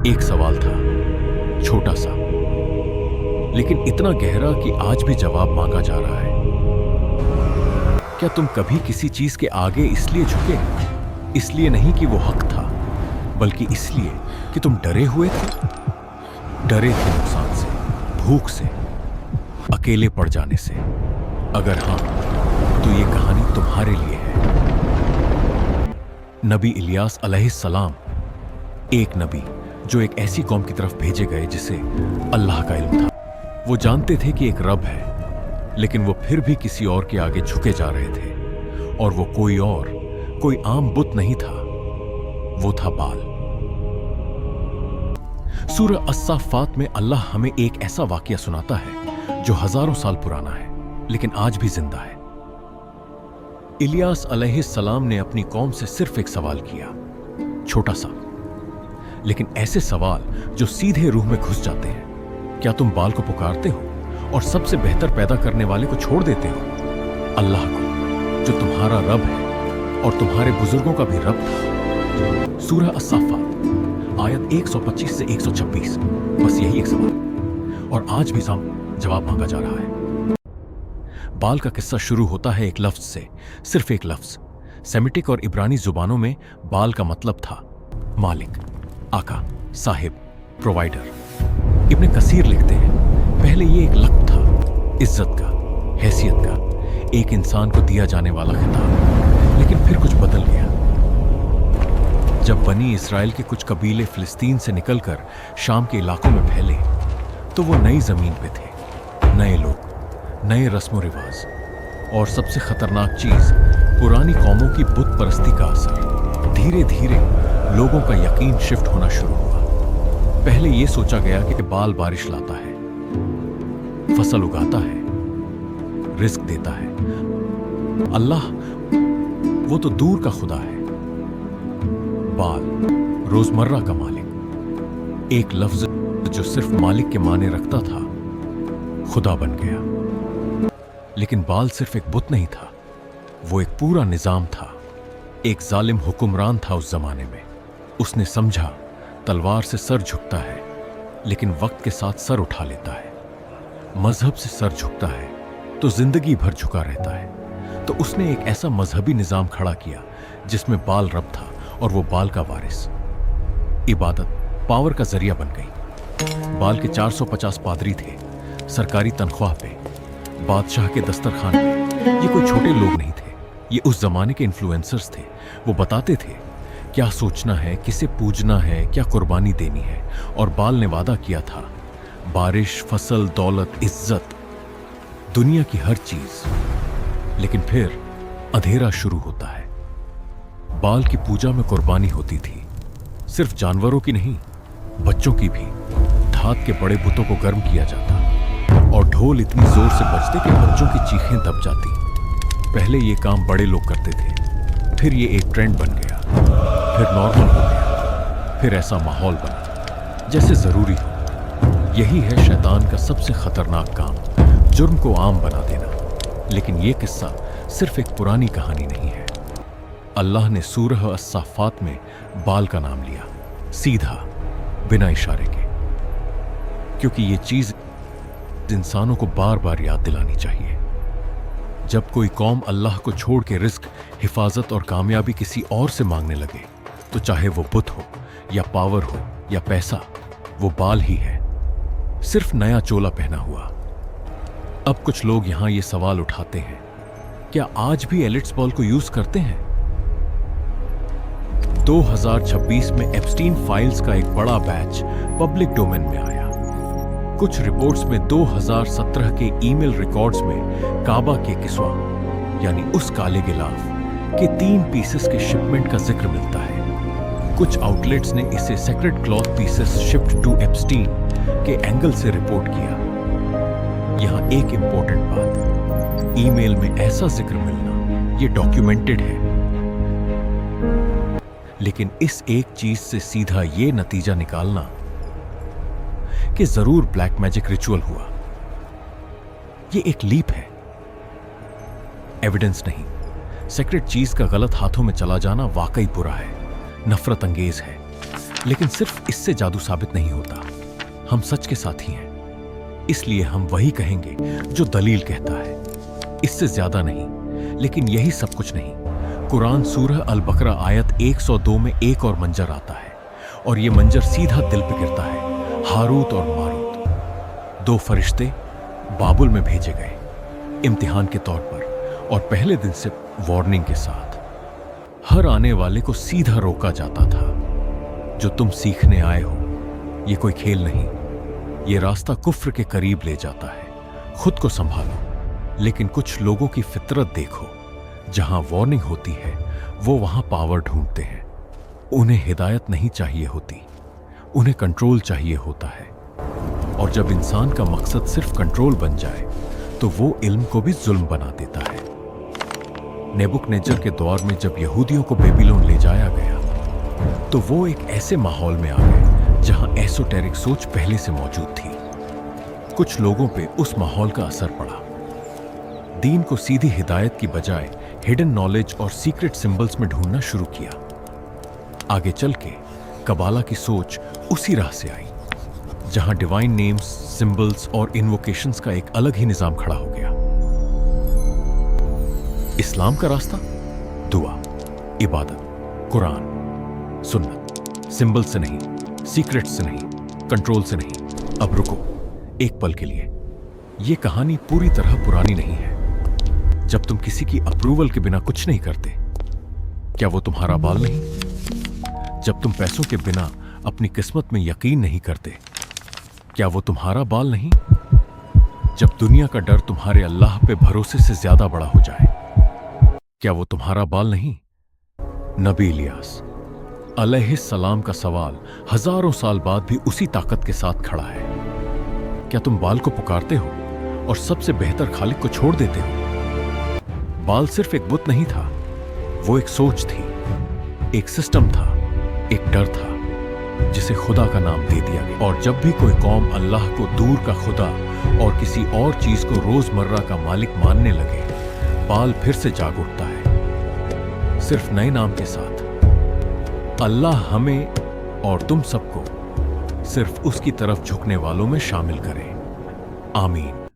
एक सवाल था, छोटा सा, लेकिन इतना गहरा कि आज भी जवाब मांगा जा रहा है। क्या तुम कभी किसी चीज के आगे इसलिए झुके, इसलिए नहीं कि वो हक था, बल्कि इसलिए कि तुम डरे हुए थे? डरे थे नुकसान से, भूख से, अकेले पड़ जाने से? अगर हां, तो ये कहानी तुम्हारे लिए है। नबी इलियास अलैहिस्सलाम, एक नबी जो एक ऐसी कौम की तरफ भेजे गए जिसे अल्लाह का इल्म था। वो जानते थे कि एक रब है, लेकिन वो फिर भी किसी और के आगे झुके जा रहे थे, और वो कोई आम बुत नहीं था, वो था बाल। सूरह अस्साफ़ात में अल्लाह हमें एक ऐसा वाकया सुनाता है जो हजारों साल पुराना है, लेकिन आज भी जिंदा है। इलियास अलैहिस्सलाम ने अपनी कौम से सिर्फ एक सवाल किया, छोटा सा, लेकिन ऐसे सवाल जो सीधे रूह में घुस जाते हैं। क्या तुम बाल को पुकारते हो और सबसे बेहतर पैदा करने वाले को छोड़ देते हो, अल्लाह को, जो तुम्हारा रब है और तुम्हारे बुजुर्गों का भी रब था? सूरह अस्साफ़ात आयत 125 से 126, बस यही एक सवाल, और आज भी जवाब मांगा जा रहा है। बाल का किस्सा शुरू होता है एक लफ्ज से, सिर्फ एक लफ्ज। सेमिटिक और इब्रानी जुबानों में बाल का मतलब था मालिक, आका, साहिब, प्रोवाइडर। इब्ने कसीर लिखते हैं, पहले ये एक लक़्ब था, इज्जत का, हैसियत का, एक इंसान को दिया जाने वाला खिताब, लेकिन फिर कुछ बदल गया। जब बनी इस्राएल के कुछ कबीले फिलिस्तीन से निकलकर शाम के इलाकों में फैले, तो वो नई जमीन पे थे, नए लोग, नए रस्म रिवाज, और सबसे खतरनाक चीज, पुरानी कौमों की बुत परस्ती का असर। धीरे धीरे लोगों का यकीन शिफ्ट होना शुरू हुआ। पहले यह सोचा गया कि बाल बारिश लाता है, फसल उगाता है, रिस्क देता है। अल्लाह वो तो दूर का खुदा है। बाल रोजमर्रा का मालिक, एक लफ्ज जो सिर्फ मालिक के माने रखता था, खुदा बन गया। लेकिन बाल सिर्फ एक बुत नहीं था, वो एक पूरा निजाम था, एक जालिम हुक्मरान था उस जमाने में। उसने समझा तलवार से सर झुकता है, लेकिन वक्त के साथ सर उठा लेता है। मजहब से सर झुकता है तो जिंदगी भर झुका रहता है। तो उसने एक ऐसा मजहबी निजाम खड़ा किया जिसमें बाल रब था और वो बाल का वारिस। इबादत पावर का जरिया बन गई। बाल के 450 पादरी थे, सरकारी तनख्वाह पे, बादशाह के दस्तरखान पे। ये कोई छोटे लोग नहीं थे, ये उस जमाने के इन्फ्लुएंसर्स थे। वो बताते थे क्या सोचना है, किसे पूजना है, क्या कुर्बानी देनी है। और बाल ने वादा किया था, बारिश, फसल, दौलत, इज्जत, दुनिया की हर चीज। लेकिन फिर अंधेरा शुरू होता है। बाल की पूजा में कुर्बानी होती थी, सिर्फ जानवरों की नहीं, बच्चों की भी। धात के बड़े बुतों को गर्म किया जाता और ढोल इतनी जोर से बजते कि बच्चों की चीखें दब जाती। पहले ये काम बड़े लोग करते थे, फिर ये एक ट्रेंड बन गया, फिर नॉर्मल हो गया, फिर ऐसा माहौल बना जैसे जरूरी हो। यही है शैतान का सबसे खतरनाक काम, जुर्म को आम बना देना। लेकिन यह किस्सा सिर्फ एक पुरानी कहानी नहीं है। अल्लाह ने सूरह अस्साफ़ात में बाल का नाम लिया, सीधा, बिना इशारे के, क्योंकि ये चीज इंसानों को बार बार याद दिलानी चाहिए। जब कोई कौम अल्लाह को छोड़ के रिस्क, हिफाजत और कामयाबी किसी और से मांगने लगे, तो चाहे वो बुत हो या पावर हो या पैसा, वो बाल ही है, सिर्फ नया चोला पहना हुआ। अब कुछ लोग यहां ये सवाल उठाते हैं, क्या आज भी एलिट्स बॉल को यूज करते हैं? 2026 में एप्स्टीन फाइल्स का एक बड़ा बैच पब्लिक डोमेन में आया। कुछ रिपोर्ट्स में 2017 के ईमेल रिकॉर्ड्स में काबा के किस्वा, यानी उस काले गिलाफ के 3 पीसेस के शिपमेंट का जिक्र मिलता है। कुछ आउटलेट्स ने इसे sacred cloth pieces shipped to Epstein के एंगल से रिपोर्ट किया। यहां एक इंपॉर्टेंट बात, ईमेल में ऐसा जिक्र मिलना ये डॉक्यूमेंटेड है, लेकिन इस एक चीज से सीधा ये नतीजा निकालना कि जरूर ब्लैक मैजिक रिचुअल हुआ, ये एक लीप है, एविडेंस नहीं। सेक्रेट चीज का गलत हाथों में चला जाना वाकई बुरा है, नफरत अंगेज है। लेकिन सिर्फ इससे जादू साबित नहीं होता। हम सच के साथी हैं, इसलिए हम वही कहेंगे जो दलील कहता है, इससे ज्यादा नहीं। लेकिन यही सब कुछ नहीं। कुरान सूरह अल बकरा आयत 102 में एक और मंजर आता है, और यह मंजर सीधा दिल पे गिरता है। हारूत और मारूत, दो फरिश्ते बाबुल में भेजे गए इम्तिहान के तौर पर, और पहले दिन से वार्निंग के साथ। हर आने वाले को सीधा रोका जाता था, जो तुम सीखने आए हो, ये कोई खेल नहीं, ये रास्ता कुफ्र के करीब ले जाता है, खुद को संभालो। लेकिन कुछ लोगों की फितरत देखो, जहां वार्निंग होती है वो वहां पावर ढूंढते हैं। उन्हें हिदायत नहीं चाहिए होती, उन्हें कंट्रोल चाहिए होता है। और जब इंसान का मकसद सिर्फ कंट्रोल बन जाए तो वो इल्म को भी जुल्म बना देता है। नेबुकनेजर के दौर में जब यहूदियों को बेबीलोन ले जाया गया तो वो एक ऐसे माहौल में आ गए जहां एसोटेरिक सोच पहले से मौजूद थी। कुछ लोगों पे उस माहौल का असर पड़ा। दीन को सीधी हिदायत की बजाय हिडन नॉलेज और सीक्रेट सिंबल्स में ढूंढना शुरू किया। आगे चल के कबाला की सोच उसी राह से आई, जहां डिवाइन नेम्स, सिंबल्स और इन्वोकेशंस का एक अलग ही निजाम खड़ा हो गया। इस्लाम का रास्ता, दुआ, इबादत, कुरान, सुन्नत, सिंबल से नहीं, सीक्रेट से नहीं, कंट्रोल से नहीं। अब रुको एक पल के लिए। यह कहानी पूरी तरह पुरानी नहीं है। जब तुम किसी की अप्रूवल के बिना कुछ नहीं करते, क्या वो तुम्हारा बाल नहीं? जब तुम पैसों के बिना अपनी किस्मत में यकीन नहीं करते, क्या वो तुम्हारा बाल नहीं? जब दुनिया का डर तुम्हारे अल्लाह पे भरोसे से ज्यादा बड़ा हो जाए, क्या वो तुम्हारा बाल नहीं? नबी इलियास अलैहिस्सलाम का सवाल हजारों साल बाद भी उसी ताकत के साथ खड़ा है। क्या तुम बाल को पुकारते हो और सबसे बेहतर खालिक को छोड़ देते हो? बाल सिर्फ एक बुत नहीं था, वो एक सोच थी, एक सिस्टम था, एक डर था, जिसे खुदा का नाम दे दिया गया। और जब भी कोई कौम अल्लाह को दूर का खुदा और किसी और चीज को रोजमर्रा का मालिक मानने लगे, बाल फिर से जाग उठता है, सिर्फ नए नाम के साथ। अल्लाह हमें और तुम सबको सिर्फ उसकी तरफ झुकने वालों में शामिल करे। आमीन।